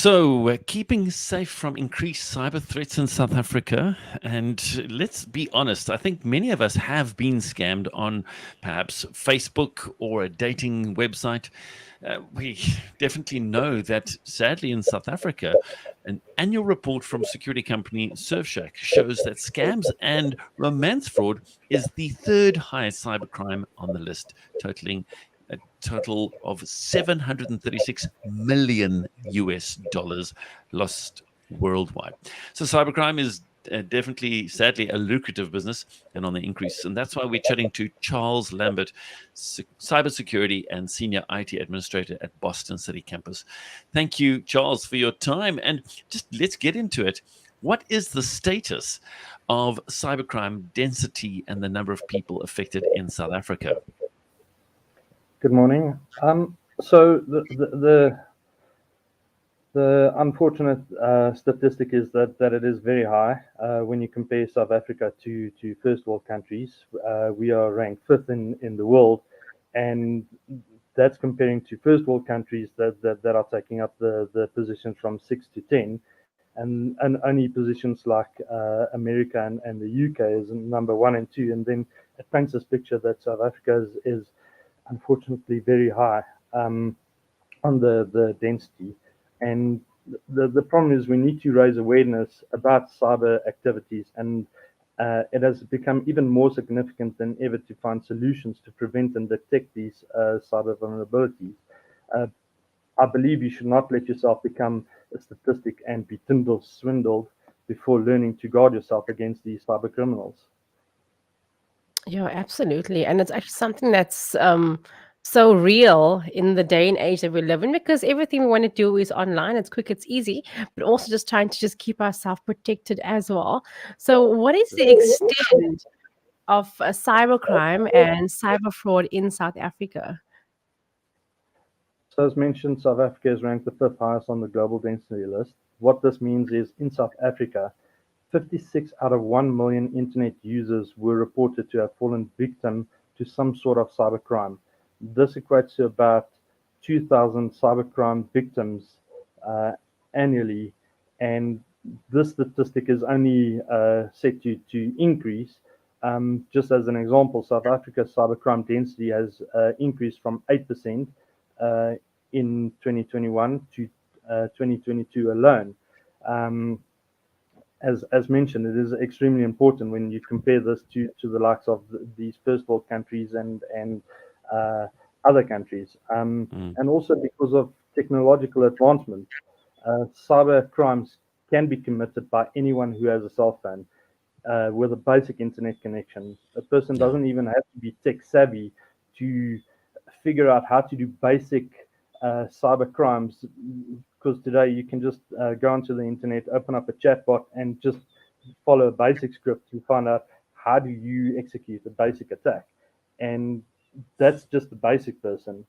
So, we're keeping safe from increased cyber threats in South Africa. And let's be honest, I think many of us have been scammed on perhaps Facebook or a dating website. We definitely know that, sadly, in South Africa, an annual report from security company Surfshark shows that scams and romance fraud is the third highest cybercrime on the list, totaling a total of 736 million US dollars lost worldwide. So cybercrime is definitely, sadly, a lucrative business and on the increase. And that's why we're chatting to Charles Lambert, cybersecurity and senior IT administrator at Boston City campus. Thank you, Charles, for your time. And just let's get into it. What is the status of cybercrime density and the number of people affected in South Africa? Good morning. So the unfortunate statistic is that it is very high when you compare South Africa to first world countries. We are ranked fifth in the world, and that's comparing to first world countries that are taking up the positions from 6 to 10, and only positions like America and the UK is number 1 and 2, and then it paints this picture that South Africa is unfortunately very high on the density. And the problem is we need to raise awareness about cyber activities, and it has become even more significant than ever to find solutions to prevent and detect these cyber vulnerabilities. I believe you should not let yourself become a statistic and be swindled before learning to guard yourself against these cyber criminals. Yeah, absolutely. And it's actually something that's so real in the day and age that we live in, because everything we want to do is online. It's quick, it's easy, but also just trying to just keep ourselves protected as well. So, what is the extent of cybercrime and cyber fraud in South Africa? So as mentioned, South Africa is ranked the fifth highest on the global density list. What this means is in South Africa, 56 out of 1 million internet users were reported to have fallen victim to some sort of cybercrime. This equates to about 2,000 cybercrime victims annually, and this statistic is only set to increase. Just as an example, South Africa's cybercrime density has increased from 8% in 2021 to 2022 alone. As mentioned, it is extremely important when you compare this to the likes of these first world countries and other countries. And also because of technological advancement, cyber crimes can be committed by anyone who has a cell phone with a basic internet connection. A person doesn't even have to be tech savvy to figure out how to do basic cyber crimes, because today you can just go onto the internet, open up a chatbot, and just follow a basic script to find out how do you execute a basic attack. And that's just the basic person.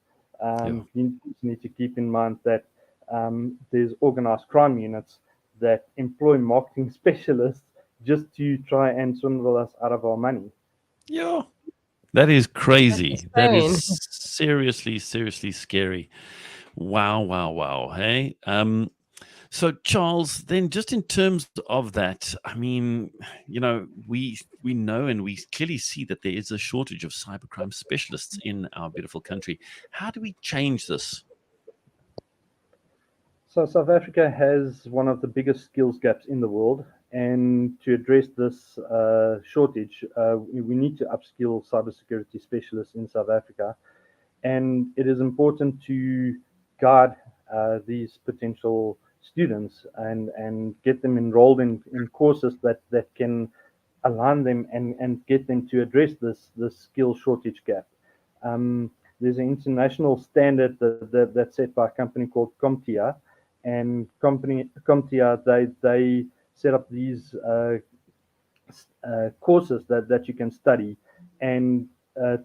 You need to keep in mind that there's organized crime units that employ marketing specialists just to try and swindle us out of our money. Yeah. That is crazy. That is insane. seriously, seriously scary. Wow, wow, wow. Hey. So Charles, then just in terms of that, I mean, we know and we clearly see that there is a shortage of cybercrime specialists in our beautiful country. How do we change this? So South Africa has one of the biggest skills gaps in the world, and to address this shortage, we need to upskill cybersecurity specialists in South Africa, and it is important to guide these potential students and get them enrolled in courses that can align them and get them to address this skill shortage gap. There's an international standard that's set by a company called CompTIA, and CompTIA they set up these courses that you can study, and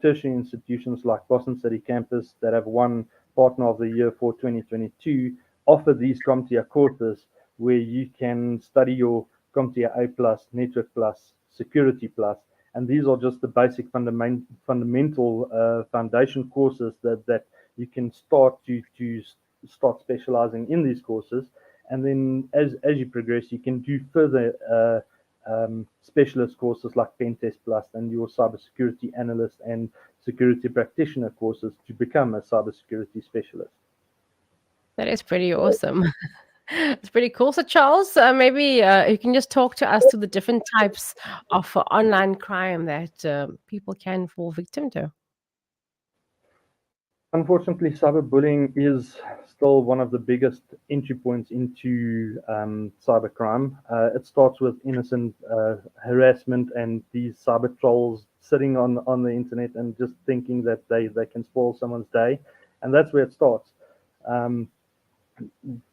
tertiary institutions like Boston City campus that have won Partner of the Year for 2022 offer these CompTIA courses where you can study your CompTIA A plus, Network plus, Security plus, and these are just the basic fundamental foundation courses that you can start to start specializing in these courses, And then as you progress, you can do further specialist courses like Pen Test Plus and your cybersecurity analyst and security practitioner courses to become a cybersecurity specialist. That is pretty awesome. It's pretty cool. So, Charles, maybe you can just talk to us to the different types of online crime that people can fall victim to. Unfortunately, cyberbullying is still one of the biggest entry points into cybercrime. It starts with innocent harassment and these cyber trolls sitting on the internet and just thinking that they can spoil someone's day. And that's where it starts.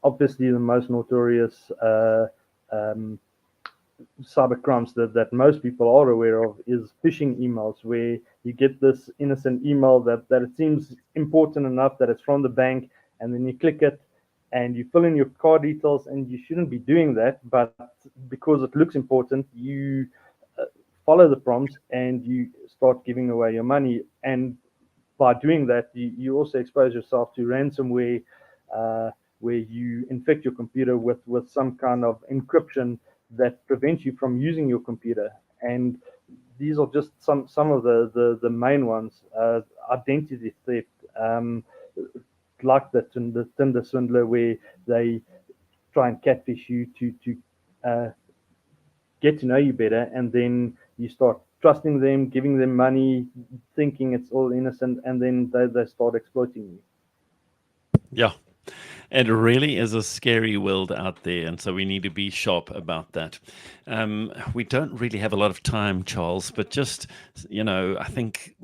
Obviously, the most notorious cyber crimes that most people are aware of is phishing emails, where you get this innocent email that it seems important enough that it's from the bank, and then you click it and you fill in your card details, and you shouldn't be doing that, but because it looks important, you follow the prompts and you start giving away your money. And by doing that, you also expose yourself to ransomware, where you infect your computer with some kind of encryption that prevents you from using your computer. And these are just some of the main ones. Identity theft, like the Tinder swindler, where they try and catfish you to get to know you better, and then you start trusting them, giving them money, thinking it's all innocent, and then they start exploiting you. Yeah. It really is a scary world out there, and so we need to be sharp about that. We don't really have a lot of time, Charles, but just, I think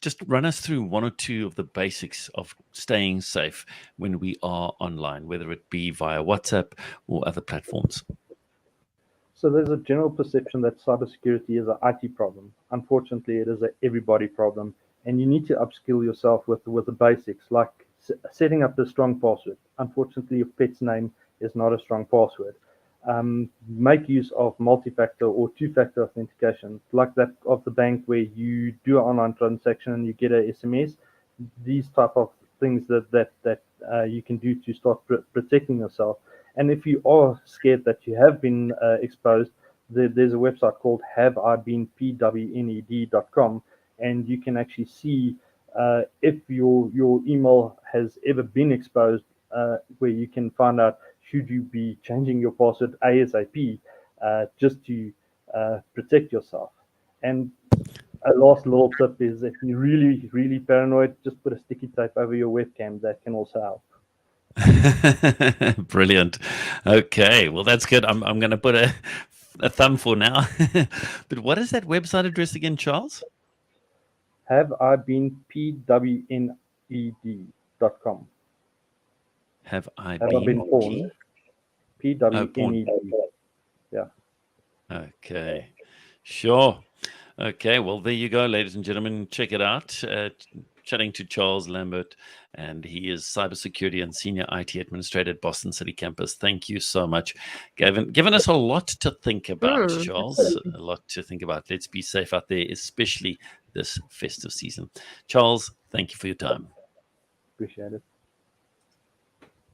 just run us through one or two of the basics of staying safe when we are online, whether it be via WhatsApp or other platforms. So there's a general perception that cybersecurity is an IT problem. Unfortunately, it is an everybody problem, and you need to upskill yourself with the basics, like setting up a strong password. Unfortunately, your pet's name is not a strong password. Make use of multi-factor or two-factor authentication, like that of the bank, where you do an online transaction and you get a SMS. These type of things that you can do to start protecting yourself. And if you are scared that you have been exposed, there's a website called haveibeenpwned.com, and you can actually see if your email has ever been exposed, where you can find out should you be changing your password ASAP, just to protect yourself. And a last little tip is, if you're really, really paranoid, just put a sticky tape over your webcam. That can also help. Brilliant. Okay, well, that's good. I'm going to put a thumb for now. But what is that website address again, Charles? haveibeenpwned.com. Have I been pawned? PWNED. Yeah. Okay. Sure. Okay. Well, there you go, ladies and gentlemen. Check it out. Chatting to Charles Lambert, and he is cybersecurity and senior IT administrator at Boston City campus. Thank you so much. Given us a lot to think about, Charles. A lot to think about. Let's be safe out there, especially this festive season. Charles, thank you for your time. Appreciate it.